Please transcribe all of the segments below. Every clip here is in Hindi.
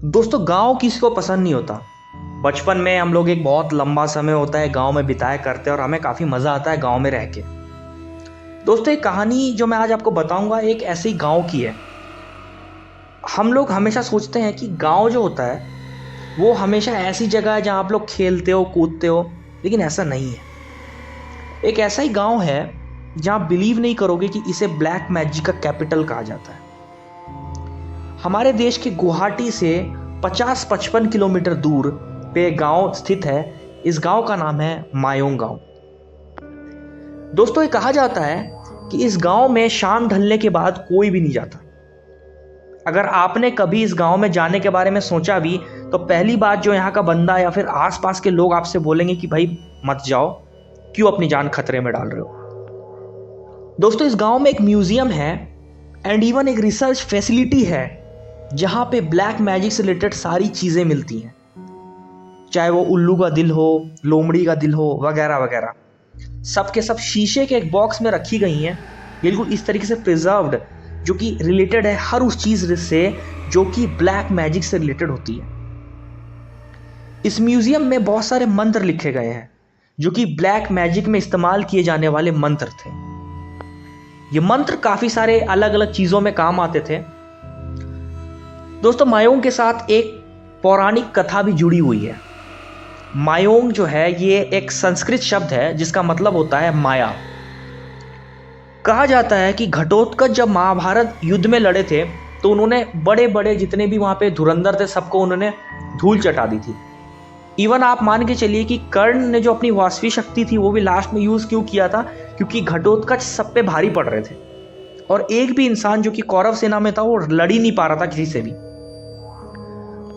दोस्तों गांव किसी को पसंद नहीं होता। बचपन में हम लोग एक बहुत लंबा समय होता है गांव में बिताया करते हैं और हमें काफ़ी मज़ा आता है गांव में रह के। दोस्तों एक कहानी जो मैं आज आपको बताऊंगा एक ऐसे ही गांव की है। हम लोग हमेशा सोचते हैं कि गांव जो होता है वो हमेशा ऐसी जगह है जहां आप लोग खेलते हो कूदते हो, लेकिन ऐसा नहीं है। एक ऐसा ही गांव है जहां बिलीव नहीं करोगे कि इसे ब्लैक मैजिक का कैपिटल कहा जाता है। हमारे देश के गुवाहाटी से 50-55 किलोमीटर दूर पे गांव स्थित है। इस गांव का नाम है मायोंग गांव। दोस्तों ये कहा जाता है कि इस गांव में शाम ढलने के बाद कोई भी नहीं जाता। अगर आपने कभी इस गांव में जाने के बारे में सोचा भी तो पहली बात जो यहाँ का बंदा या फिर आसपास के लोग आपसे बोलेंगे कि भाई मत जाओ, क्यों अपनी जान खतरे में डाल रहे हो। दोस्तों इस गांव में एक म्यूजियम है एंड इवन एक रिसर्च फैसिलिटी है जहां पे ब्लैक मैजिक से रिलेटेड सारी चीजें मिलती हैं, चाहे वो उल्लू का दिल हो, लोमड़ी का दिल हो, वगैरह वगैरह। सब के सब शीशे के एक बॉक्स में रखी गई हैं, बिल्कुल इस तरीके से प्रिजर्व्ड, जो कि रिलेटेड है हर उस चीज से जो कि ब्लैक मैजिक से रिलेटेड होती है। इस म्यूजियम में बहुत सारे मंत्र लिखे गए हैं जो कि ब्लैक मैजिक में इस्तेमाल किए जाने वाले मंत्र थे। ये मंत्र काफी सारे अलग अलग चीजों में काम आते थे। दोस्तों मायोंग के साथ एक पौराणिक कथा भी जुड़ी हुई है। मायोंग जो है ये एक संस्कृत शब्द है जिसका मतलब होता है माया। कहा जाता है कि घटोत्कच जब महाभारत युद्ध में लड़े थे तो उन्होंने बड़े बड़े जितने भी वहां पे धुरंधर थे सबको उन्होंने धूल चटा दी थी। इवन आप मान के चलिए कि कर्ण ने जो अपनी वास्तविक शक्ति थी वो भी लास्ट में यूज क्यों किया था, क्योंकि घटोत्कच सब पे भारी पड़ रहे थे और एक भी इंसान जो कि कौरव सेना में था वो लड़ ही नहीं पा रहा था किसी से भी।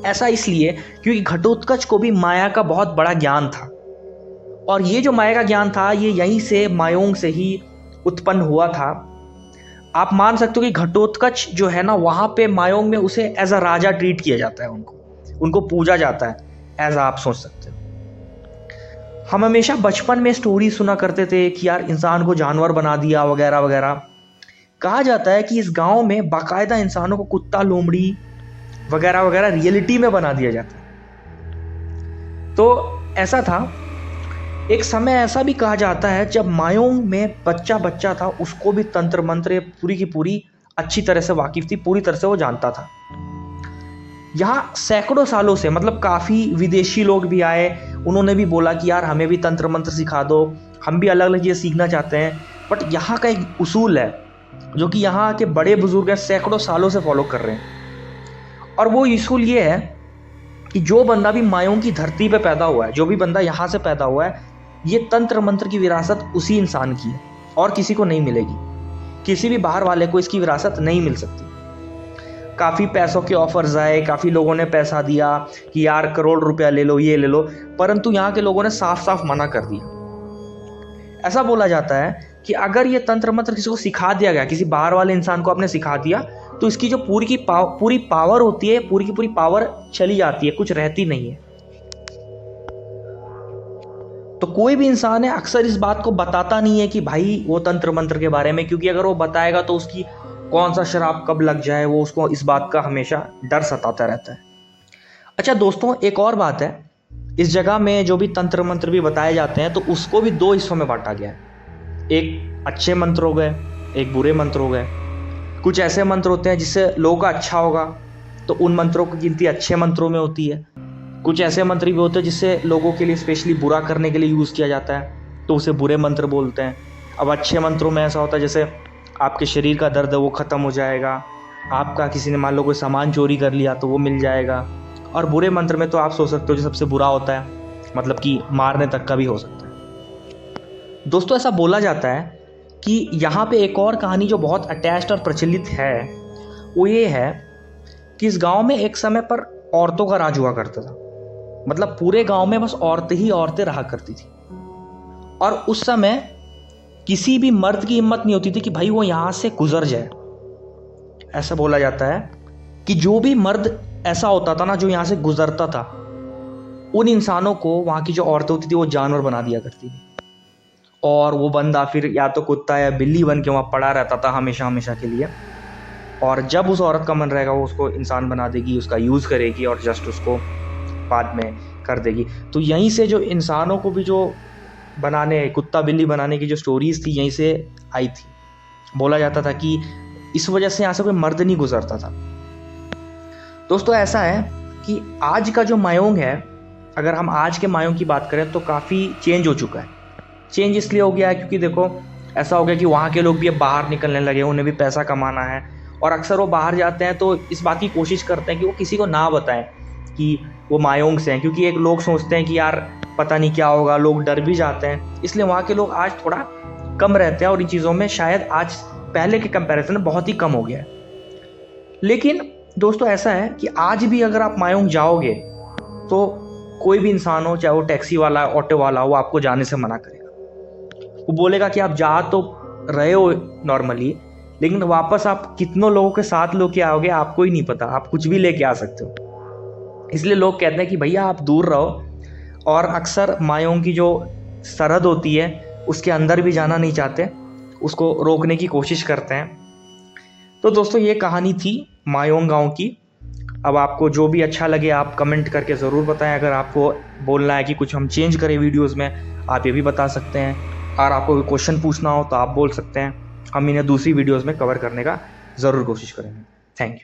ऐसा इसलिए क्योंकि घटोत्कच को भी माया का बहुत बड़ा ज्ञान था और ये जो माया का ज्ञान था ये यहीं से मायोंग से ही उत्पन्न हुआ था। आप मान सकते हो कि घटोत्कच जो है ना वहां पे मायोंग में उसे एज अ राजा ट्रीट किया जाता है, उनको पूजा जाता है एज आप सोच सकते हो। हम हमेशा बचपन में स्टोरी सुना करते थे कि यार इंसान को जानवर बना दिया वगैरह वगैरह। कहा जाता है कि इस गांव में बाकायदा इंसानों को कुत्ता लोमड़ी वगैरह वगैरह रियलिटी में बना दिया जाता है। तो ऐसा था, एक समय ऐसा भी कहा जाता है जब मायोंग में बच्चा था उसको भी तंत्र मंत्र पूरी की पूरी अच्छी तरह से वाकिफ थी, पूरी तरह से वो जानता था। यहाँ सैकड़ों सालों से मतलब काफ़ी विदेशी लोग भी आए, उन्होंने भी बोला कि यार हमें भी तंत्र मंत्र सिखा दो, हम भी अलग अलग चीज़ें सीखना चाहते हैं। बट यहाँ का एक उसूल है जो कि यहाँ के बड़े बुजुर्ग हैं सैकड़ों सालों से फॉलो कर रहे हैं और वो उसूल ये है कि जो बंदा भी मायोंग की धरती पे पैदा हुआ है, जो भी बंदा यहाँ से पैदा हुआ है, ये तंत्र मंत्र की विरासत उसी इंसान की है और किसी को नहीं मिलेगी। किसी भी बाहर वाले को इसकी विरासत नहीं मिल सकती। काफ़ी पैसों के ऑफर्स आए, काफ़ी लोगों ने पैसा दिया कि यार करोड़ रुपया ले लो, ये ले लो, परंतु यहाँ के लोगों ने साफ साफ मना कर दिया। ऐसा बोला जाता है कि अगर ये तंत्र मंत्र किसी को सिखा दिया गया, किसी बाहर वाले इंसान को आपने सिखा दिया, तो इसकी जो पूरी पावर होती है, पूरी की पूरी पावर चली जाती है, कुछ रहती नहीं है। तो कोई भी इंसान है अक्सर इस बात को बताता नहीं है कि भाई वो तंत्र मंत्र के बारे में, क्योंकि अगर वो बताएगा तो उसकी कौन सा शराब कब लग जाए, वो उसको इस बात का हमेशा डर सताता रहता है। अच्छा दोस्तों एक और बात है, इस जगह में जो भी तंत्र मंत्र भी बताए जाते हैं तो उसको भी दो हिस्सों में बांटा गया है। एक अच्छे मंत्र हो गए, एक बुरे मंत्र हो गए। कुछ ऐसे मंत्र होते हैं जिससे लोगों का अच्छा होगा तो उन मंत्रों की गिनती अच्छे मंत्रों में होती है। कुछ ऐसे मंत्र भी होते हैं जिससे लोगों के लिए स्पेशली बुरा करने के लिए यूज़ किया जाता है तो उसे बुरे मंत्र बोलते हैं। अब अच्छे मंत्रों में ऐसा होता है जैसे आपके शरीर का दर्द है वो ख़त्म हो जाएगा, आपका किसी ने मान लो कोई सामान चोरी कर लिया तो वो मिल जाएगा। और बुरे मंत्र में तो आप सोच सकते हो जो सबसे बुरा होता है, मतलब कि मारने तक का भी हो सकता है। दोस्तों ऐसा बोला जाता है कि यहाँ पे एक और कहानी जो बहुत अटैच्ड और प्रचलित है वो ये है कि इस गांव में एक समय पर औरतों का राज हुआ करता था। मतलब पूरे गांव में बस औरतें ही औरतें रहा करती थी और उस समय किसी भी मर्द की हिम्मत नहीं होती थी कि भाई वो यहाँ से गुजर जाए। ऐसा बोला जाता है कि जो भी मर्द ऐसा होता था ना जो यहाँ से गुजरता था, उन इंसानों को वहाँ की जो औरतें होती थी वो जानवर बना दिया करती थी और वो बंदा फिर या तो कुत्ता या बिल्ली बन के वहाँ पड़ा रहता था हमेशा हमेशा के लिए। और जब उस औरत का मन रहेगा वो उसको इंसान बना देगी, उसका यूज़ करेगी और जस्ट उसको बाद में कर देगी। तो यहीं से जो इंसानों को भी जो बनाने, कुत्ता बिल्ली बनाने की जो स्टोरीज़ थी यहीं से आई थी। बोला जाता था कि इस वजह से यहाँ से कोई मर्द नहीं गुजरता था। दोस्तों ऐसा है कि आज का जो मायोंग है, अगर हम आज के मायोंग की बात करें तो काफ़ी चेंज हो चुका है। चेंज इसलिए हो गया है क्योंकि देखो ऐसा हो गया कि वहाँ के लोग भी अब बाहर निकलने लगे, उन्हें भी पैसा कमाना है और अक्सर वो बाहर जाते हैं तो इस बात की कोशिश करते हैं कि वो किसी को ना बताएं कि वो मायोंग्स हैं, क्योंकि एक लोग सोचते हैं कि यार पता नहीं क्या होगा, लोग डर भी जाते हैं। इसलिए वहाँ के लोग आज थोड़ा कम रहते हैं और इन चीज़ों में शायद आज पहले के कंपैरिजन में बहुत ही कम हो गया है। लेकिन दोस्तों ऐसा है कि आज भी अगर आप मायोंग जाओगे तो कोई भी इंसान हो, चाहे वो टैक्सी वाला, ऑटो वाला हो, वो आपको जाने से मना करेगा। वो बोलेगा कि आप जा तो रहे हो नॉर्मली, लेकिन वापस आप कितनों लोगों के साथ लेके आओगे आपको ही नहीं पता, आप कुछ भी लेके आ सकते हो। इसलिए लोग कहते हैं कि भैया आप दूर रहो, और अक्सर मायोंग की जो सरहद होती है उसके अंदर भी जाना नहीं चाहते, उसको रोकने की कोशिश करते हैं। तो दोस्तों ये कहानी थी मायोंग गांव की। अब आपको जो भी अच्छा लगे आप कमेंट करके ज़रूर बताएं। अगर आपको बोलना है कि कुछ हम चेंज करें वीडियोस में, आप ये भी बता सकते हैं। और आपको कोई क्वेश्चन पूछना हो तो आप बोल सकते हैं, हम इन्हें दूसरी वीडियोस में कवर करने का ज़रूर कोशिश करेंगे। Thank you.